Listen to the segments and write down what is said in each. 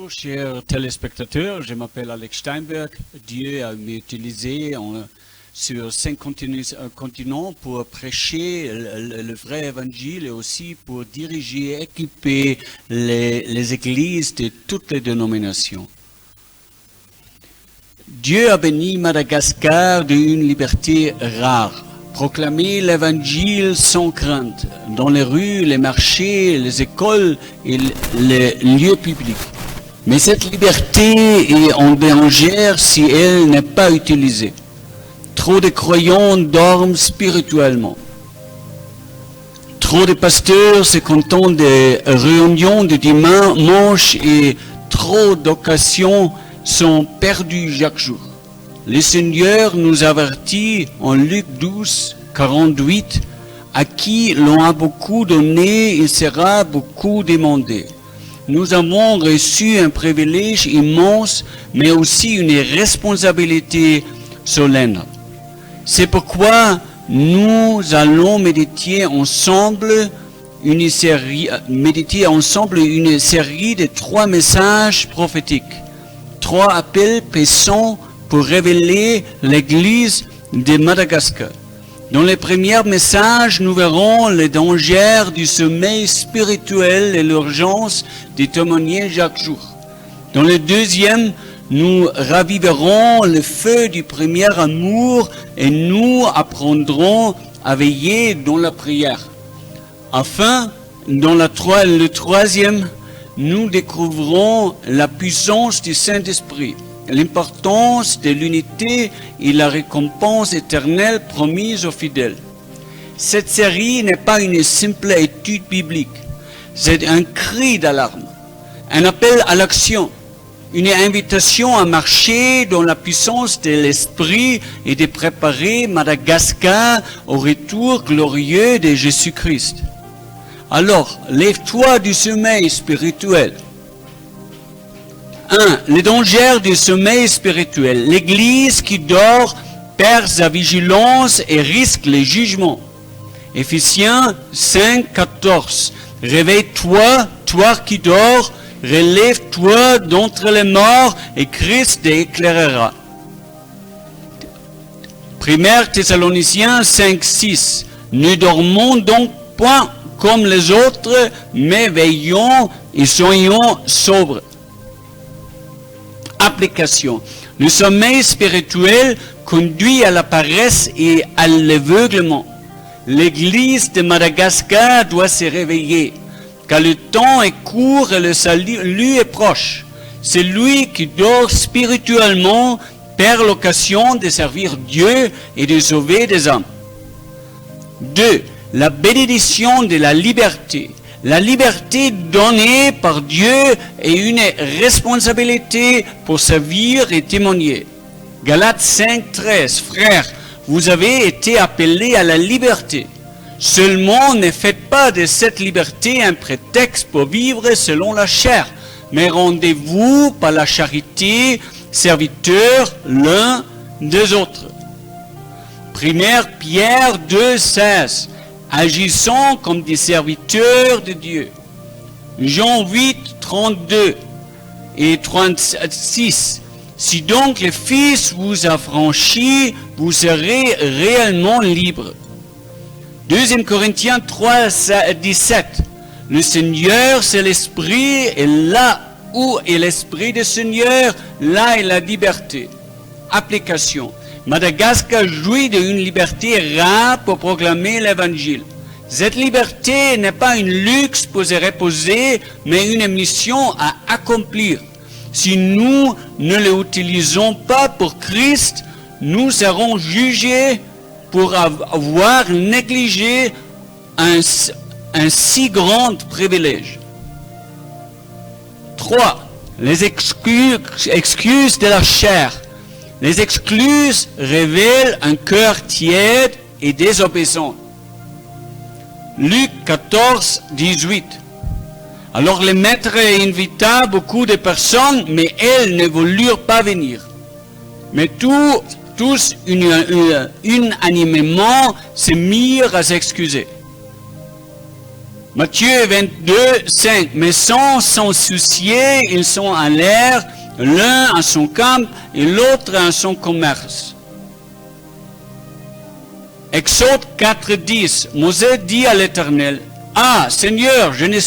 Bonjour chers téléspectateurs, je m'appelle Alex Steinberg. Dieu a m'utilisé sur 5 continents pour prêcher le vrai évangile et aussi pour diriger, équiper les églises de toutes les dénominations. Dieu a béni Madagascar d'une liberté rare. Proclamer l'évangile sans crainte, dans les rues, les marchés, les écoles et les lieux publics. Mais cette liberté est en danger si elle n'est pas utilisée. Trop de croyants dorment spirituellement. Trop de pasteurs se contentent des réunions de dimanche et trop d'occasions sont perdues chaque jour. Le Seigneur nous avertit en Luc 12, 48, à qui l'on a beaucoup donné, il sera beaucoup demandé. Nous avons reçu un privilège immense, mais aussi une responsabilité solennelle. C'est pourquoi nous allons méditer ensemble une série de 3 messages prophétiques, 3 appels puissants pour révéler l'Église de Madagascar. Dans le premier message, nous verrons les dangers du sommeil spirituel et l'urgence de témoigner chaque jour. Dans le deuxième, nous raviverons le feu du premier amour et nous apprendrons à veiller dans la prière. Enfin, dans le troisième, nous découvrirons la puissance du Saint-Esprit, l'importance de l'unité et la récompense éternelle promise aux fidèles. Cette série n'est pas une simple étude biblique, c'est un cri d'alarme, un appel à l'action, une invitation à marcher dans la puissance de l'Esprit et de préparer Madagascar au retour glorieux de Jésus-Christ. Alors, lève-toi du sommeil spirituel. 1. Les dangers du sommeil spirituel. L'Église qui dort perd sa vigilance et risque le jugement. Éphésiens 5, 14. Réveille-toi, toi qui dors, relève-toi d'entre les morts et Christ t'éclairera. 1 Thessaloniciens 5, 6. Ne dormons donc point comme les autres, mais veillons et soyons sobres. Application. Le sommeil spirituel conduit à la paresse et à l'aveuglement. L'Église de Madagascar doit se réveiller, car le temps est court et le salut est proche. Celui qui dort spirituellement perd l'occasion de servir Dieu et de sauver des âmes. 2. La bénédiction de la liberté. La liberté donnée par Dieu est une responsabilité pour servir et témoigner. Galates 5, 13. Frères, vous avez été appelés à la liberté. Seulement, ne faites pas de cette liberté un prétexte pour vivre selon la chair, mais rendez-vous par la charité, serviteurs l'un des autres. 1 Pierre 2, 16. Agissons comme des serviteurs de Dieu. Jean 8, 32 et 36. Si donc le Fils vous a franchi, vous serez réellement libre. 2 Corinthiens 3, 17. Le Seigneur, c'est l'Esprit, et là où est l'Esprit du Seigneur, là est la liberté. Application. Madagascar jouit d'une liberté rare pour proclamer l'Évangile. Cette liberté n'est pas un luxe pour se reposer, mais une mission à accomplir. Si nous ne l'utilisons pas pour Christ, nous serons jugés pour avoir négligé un si grand privilège. 3. Les excuses de la chair. Les excuses révèlent un cœur tiède et désobéissant. Luc 14, 18. Alors le maître invita beaucoup de personnes, mais elles ne voulurent pas venir. Mais tous unanimement se mirent à s'excuser. Matthieu 22, 5. Mais sans s'en soucier, ils sont en l'air, l'un à son camp et l'autre à son commerce. Exode 4, 10. Moïse dit à l'Éternel, « Ah, Seigneur, je ne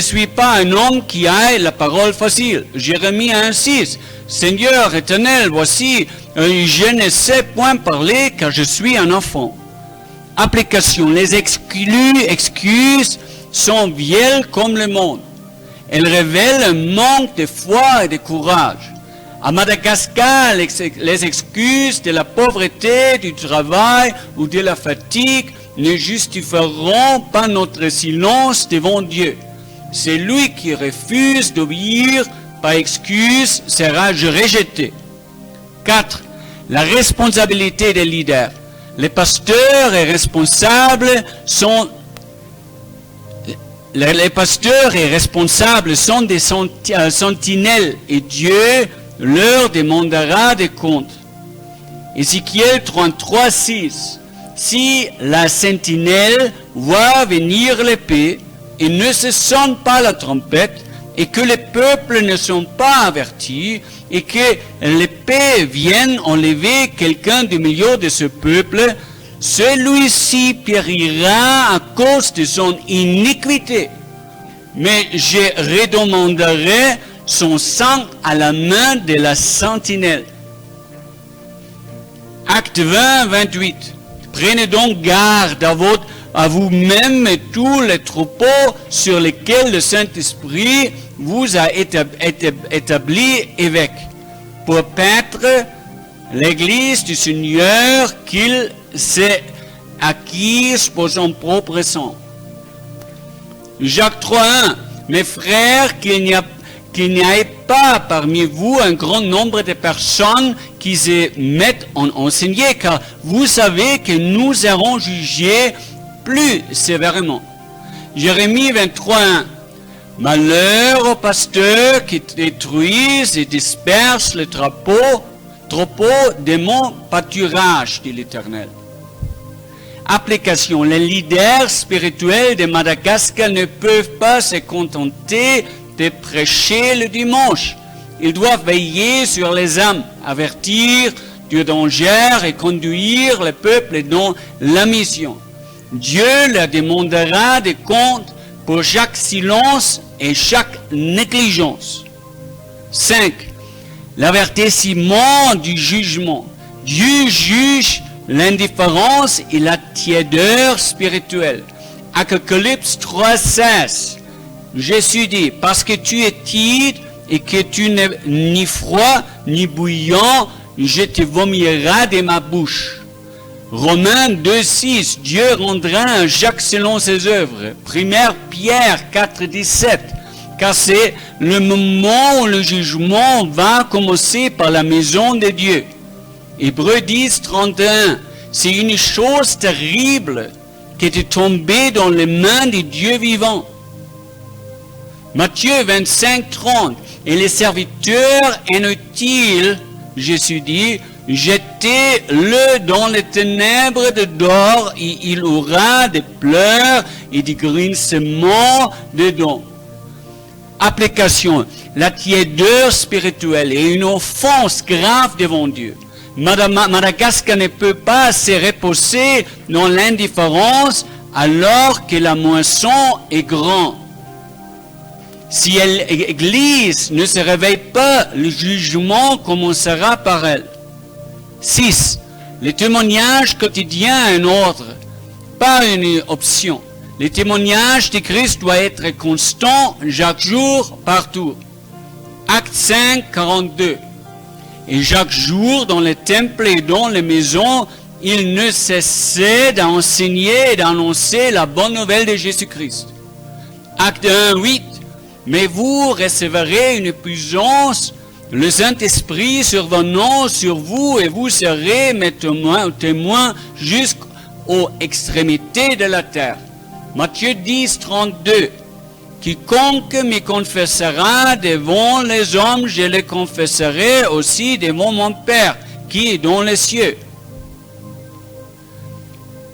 suis pas un homme qui ait la parole facile. » Jérémie 1, 6. « Seigneur Éternel, voici, je ne sais point parler car je suis un enfant. » Application. Les excuses sont vieilles comme le monde. Elles révèlent un manque de foi et de courage. À Madagascar, les excuses de la pauvreté, du travail ou de la fatigue ne justifieront pas notre silence devant Dieu. Celui qui refuse d'obéir par excuse sera rejeté. 4. La responsabilité des leaders. Les pasteurs et responsables sont des sentinelles et Dieu leur demandera des comptes. Ézéchiel 33, 6. Si la sentinelle voit venir l'épée et ne se sonne pas la trompette, et que les peuples ne sont pas avertis, et que l'épée vienne enlever quelqu'un du milieu de ce peuple, celui-ci périra à cause de son iniquité. Mais je redemanderai son sang à la main de la sentinelle. Acte 20, 28. Prenez donc garde à vous-même et tous les troupeaux sur lesquels le Saint-Esprit vous a établi évêque, pour paître l'Église du Seigneur qu'il s'est acquise pour son propre sang. Jacques 3.1. Mes frères, qu'il n'y ait pas parmi vous un grand nombre de personnes qui se mettent en enseigner, car vous savez que nous serons jugés plus sévèrement. Jérémie 23.1. Malheur aux pasteurs qui détruisent et dispersent le troupeau de mon pâturage, dit l'Éternel. Application. Les leaders spirituels de Madagascar ne peuvent pas se contenter de prêcher le dimanche. Ils doivent veiller sur les âmes, avertir du danger et conduire le peuple dans la mission. Dieu leur demandera des comptes pour chaque silence et chaque négligence. 5. L'avertissement du jugement. Dieu juge l'indifférence et la tiédeur spirituelle. Apocalypse 3.16. Jésus dit, parce que tu es tiède et que tu n'es ni froid ni bouillant, je te vomirai de ma bouche. Romains 2.6, Dieu rendra à chaque selon ses œuvres. 1 Pierre 4.17, car c'est le moment où le jugement va commencer par la maison de Dieu. Hébreux 10.31, c'est une chose terrible que de tomber dans les mains du Dieu vivant. Matthieu 25.30, et les serviteurs inutiles, Jésus dit, jetez-le dans les ténèbres de dehors et il aura des pleurs et des grincements dedans. Application. La tiédeur spirituelle est une offense grave devant Dieu. Madagascar ne peut pas se reposer dans l'indifférence alors que la moisson est grande. Si l'Église ne se réveille pas, le jugement commencera par elle. 6. Le témoignage quotidien est un ordre, pas une option. Le témoignage de Christ doit être constant, chaque jour, partout. Acte 5, 42. Et chaque jour, dans les temples et dans les maisons, il ne cessait d'enseigner et d'annoncer la bonne nouvelle de Jésus-Christ. Acte 1, 8. Mais vous recevrez une puissance, le Saint-Esprit survenant sur vous, et vous serez mes témoins jusqu'aux extrémités de la terre. Matthieu 10, 32. Quiconque me confessera devant les hommes, je le confesserai aussi devant mon Père, qui est dans les cieux.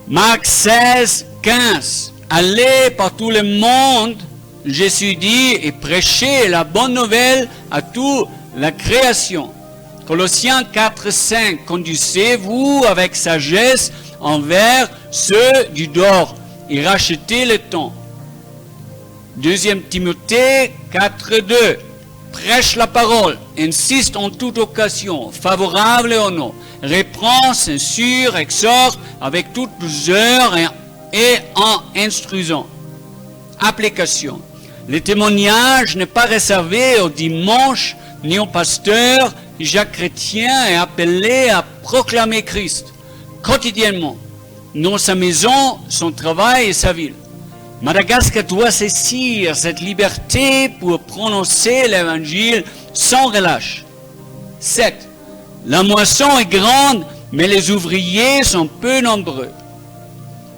Marc 16, 15. allez par tout le monde, Jésus dit, et prêchez la bonne nouvelle à toute la création. Colossiens 4, 5, conduisez-vous avec sagesse envers ceux du dehors et rachetez le temps. 2 Timothée 4, 2, prêche la parole, insiste en toute occasion, favorable au nom, reprend, censure, exhorte avec toute douceur et en instruisant. Application. Le témoignage n'est pas réservé au dimanche ni au pasteur. Chaque chrétien est appelé à proclamer Christ quotidiennement dans sa maison, son travail et sa ville. Madagascar doit saisir cette liberté pour prononcer l'évangile sans relâche. 7. La moisson est grande, mais les ouvriers sont peu nombreux.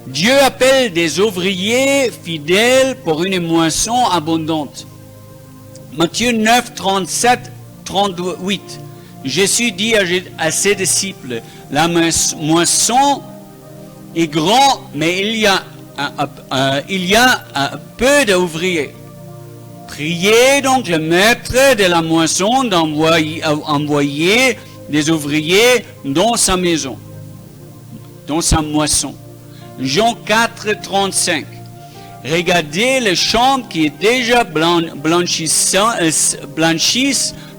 Dieu appelle des ouvriers fidèles pour une moisson abondante. Matthieu 9, 37, 38. Jésus dit à ses disciples, la moisson est grande, mais il y a peu d'ouvriers. Priez donc le maître de la moisson d'envoyer des ouvriers dans sa maison, dans sa moisson. Jean 4, 35. Regardez le champ qui est déjà blanchissent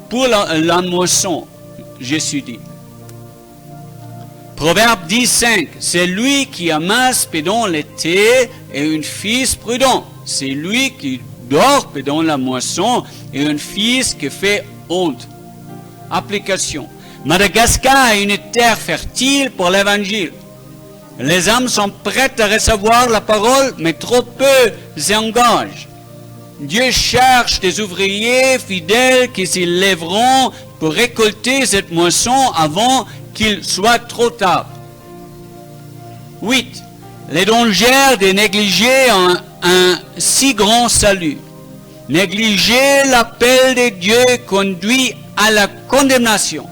pour la moisson, Jésus dit. Proverbe 10.5, c'est lui qui amasse pendant l'été et un fils prudent. C'est lui qui dort pendant la moisson et un fils qui fait honte. Application. Madagascar est une terre fertile pour l'évangile. Les âmes sont prêtes à recevoir la parole, mais trop peu s'engagent. Dieu cherche des ouvriers fidèles qui s'y lèveront pour récolter cette moisson avant qu'il soit trop tard. 8. Les dangers de négliger un si grand salut. Négliger l'appel de Dieu conduit à la condamnation.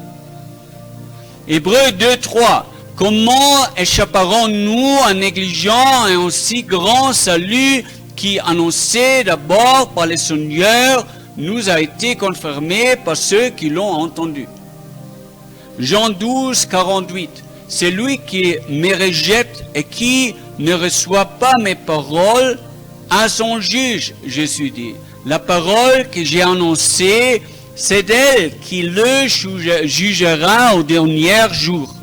Hébreux 2, 3. Comment échapperons-nous en négligeant un aussi grand salut qui, annoncé d'abord par le Seigneur, nous a été confirmé par ceux qui l'ont entendu. Jean 12, 48. C'est lui qui me rejette et qui ne reçoit pas mes paroles à son juge, Jésus dit. La parole que j'ai annoncée, c'est d'elle qui le jugera au dernier jour.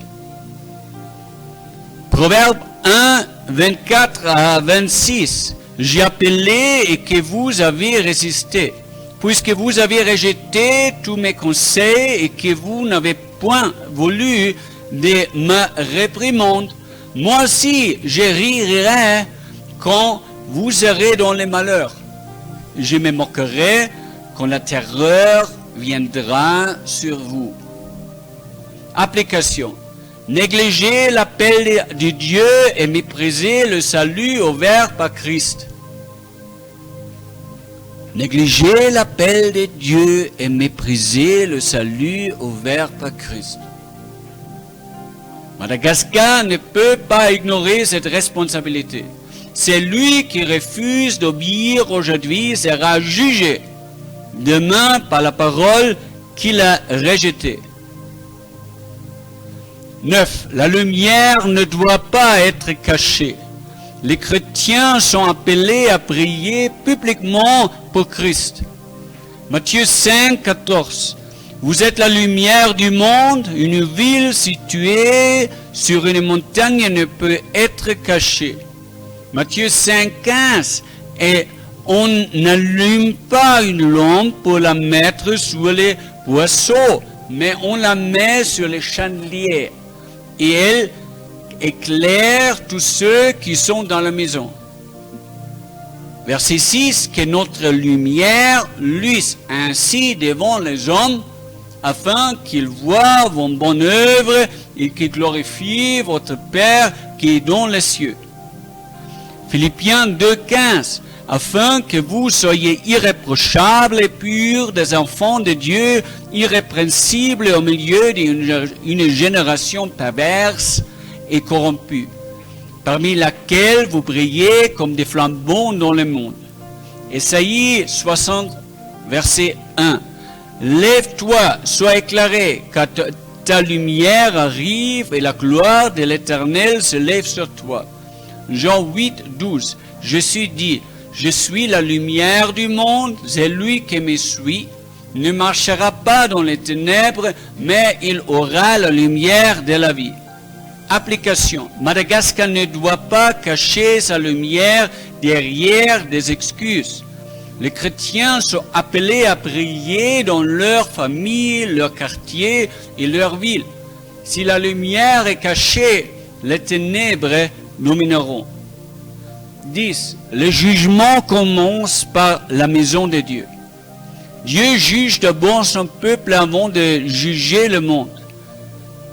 Proverbe 1, 24 à 26. J'ai appelé et que vous avez résisté, puisque vous avez rejeté tous mes conseils et que vous n'avez point voulu de ma réprimande. Moi aussi, je rirai quand vous serez dans les malheurs. Je me moquerai quand la terreur viendra sur vous. Application. Négliger l'appel de Dieu et mépriser le salut offert par Christ. Négliger l'appel de Dieu et mépriser le salut offert par Christ. Madagascar ne peut pas ignorer cette responsabilité. Celui qui refuse d'obéir aujourd'hui sera jugé demain par la parole qu'il a rejetée. 9. La lumière ne doit pas être cachée. Les chrétiens sont appelés à prier publiquement pour Christ. Matthieu 5, 14. Vous êtes la lumière du monde. Une ville située sur une montagne ne peut être cachée. Matthieu 5, 15. Et on n'allume pas une lampe pour la mettre sur les boisseaux, mais on la met sur les chandeliers. Et elle éclaire tous ceux qui sont dans la maison. Verset 6, que notre lumière luise ainsi devant les hommes, afin qu'ils voient vos bonnes œuvres et qu'ils glorifient votre Père qui est dans les cieux. Philippiens 2, 15, afin que vous soyez irréprochables et purs, des enfants de Dieu, irrépréhensibles au milieu d'une génération perverse et corrompue. parmi laquelle vous brillez comme des flambeaux dans le monde. Ésaïe 60, verset 1. Lève-toi, sois éclairé, car ta lumière arrive et la gloire de l'Éternel se lève sur toi. Jean 8, 12. Jésus dit, je suis la lumière du monde, celui qui me suit ne marchera pas dans les ténèbres, mais il aura la lumière de la vie. Application. Madagascar ne doit pas cacher sa lumière derrière des excuses. Les chrétiens sont appelés à briller dans leur famille, leur quartier et leur ville. Si la lumière est cachée, les ténèbres domineront. 10. Le jugement commence par la maison de Dieu. Dieu juge d'abord son peuple avant de juger le monde.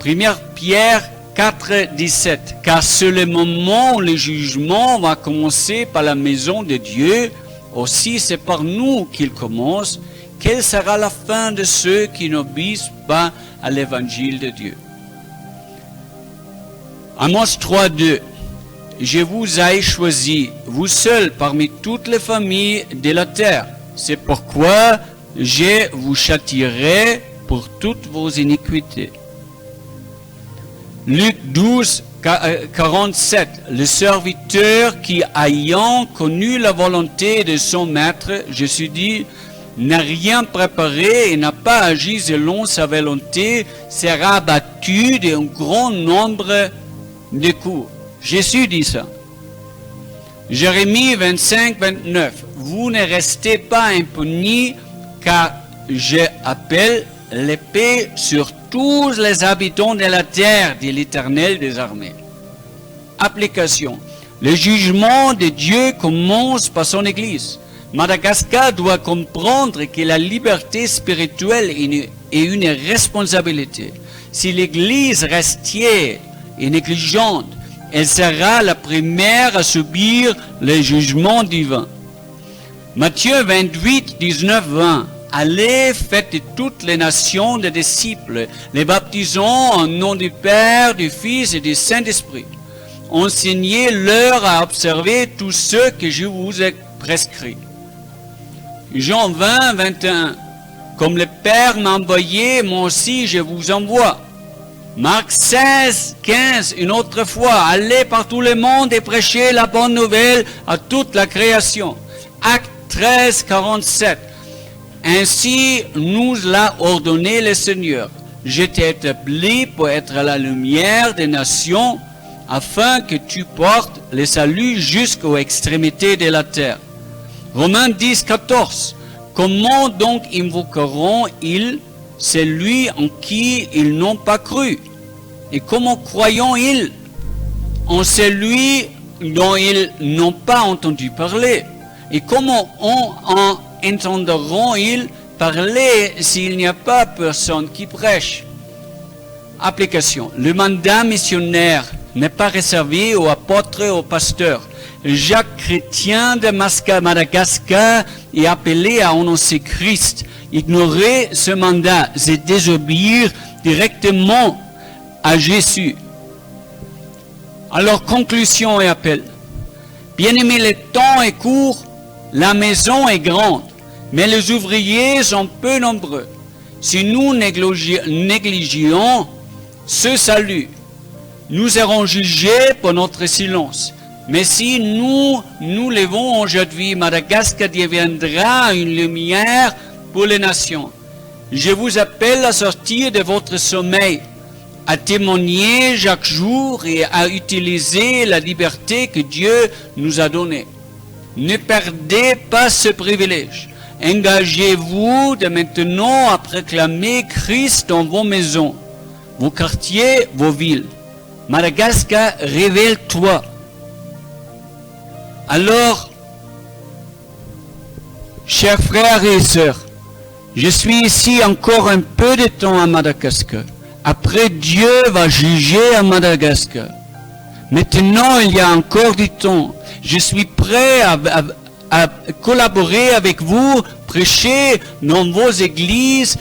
1 Pierre 4, 17. Car c'est le moment où le jugement va commencer par la maison de Dieu. Aussi, c'est par nous qu'il commence. Quelle sera la fin de ceux qui n'obéissent pas à l'évangile de Dieu? Amos 3, 2. Je vous ai choisi, vous seuls, parmi toutes les familles de la terre. C'est pourquoi je vous châtierai pour toutes vos iniquités. Luc 12, 47. Le serviteur qui, ayant connu la volonté de son maître, Jésus dit, n'a rien préparé et n'a pas agi selon sa volonté, sera abattu d'un grand nombre de coups. Jésus dit ça. Jérémie 25, 29. Vous ne restez pas impunis, car j'appelle l'épée sur tous les habitants de la terre, dit l'Éternel des armées. Application. Le jugement de Dieu commence par son Église. Madagascar doit comprendre que la liberté spirituelle est une responsabilité. Si l'Église reste tiède et négligente, elle sera la première à subir le jugement divin. Matthieu 28, 19, 20. Allez, faites toutes les nations des disciples, les baptisant en nom du Père, du Fils et du Saint-Esprit. Enseignez-leur à observer tout ce que je vous ai prescrit. Jean 20, 21. Comme le Père m'a envoyé, moi aussi je vous envoie. Marc 16, 15, une autre fois. Allez par tout le monde et prêchez la bonne nouvelle à toute la création. Acte 13, 47. Ainsi nous l'a ordonné le Seigneur. Je t'ai établi pour être la lumière des nations, afin que tu portes le salut jusqu'aux extrémités de la terre. Romains 10, 14. Comment donc invoqueront-ils celui en qui ils n'ont pas cru? Et comment croyons-ils en celui dont ils n'ont pas entendu parler? Et comment en entendront-ils parler s'il n'y a pas personne qui prêche? Application. Le mandat missionnaire n'est pas réservé aux apôtres et aux pasteurs. Chaque chrétien de Madagascar est appelé à annoncer Christ. Ignorer ce mandat, c'est désobéir directement à Jésus. Alors, conclusion et appel. Bien-aimés, le temps est court, la maison est grande, mais les ouvriers sont peu nombreux. Si nous négligions ce salut, nous serons jugés pour notre silence. Mais si nous nous levons aujourd'hui, Madagascar deviendra une lumière pour les nations. Je vous appelle à sortir de votre sommeil, à témoigner chaque jour et à utiliser la liberté que Dieu nous a donnée. Ne perdez pas ce privilège. Engagez-vous de maintenant à proclamer Christ dans vos maisons, vos quartiers, vos villes. Madagascar, révèle-toi. Alors, chers frères et sœurs, je suis ici encore un peu de temps à Madagascar. Après, Dieu va juger à Madagascar. Maintenant, il y a encore du temps. Je suis prêt à collaborer avec vous, prêcher dans vos églises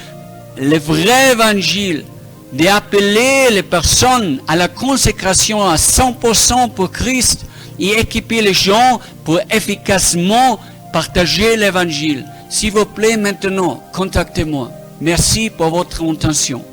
le vrai évangile. d'appeler les personnes à la consécration à 100% pour Christ et équiper les gens pour efficacement partager l'évangile. S'il vous plaît, maintenant, contactez-moi. Merci pour votre attention.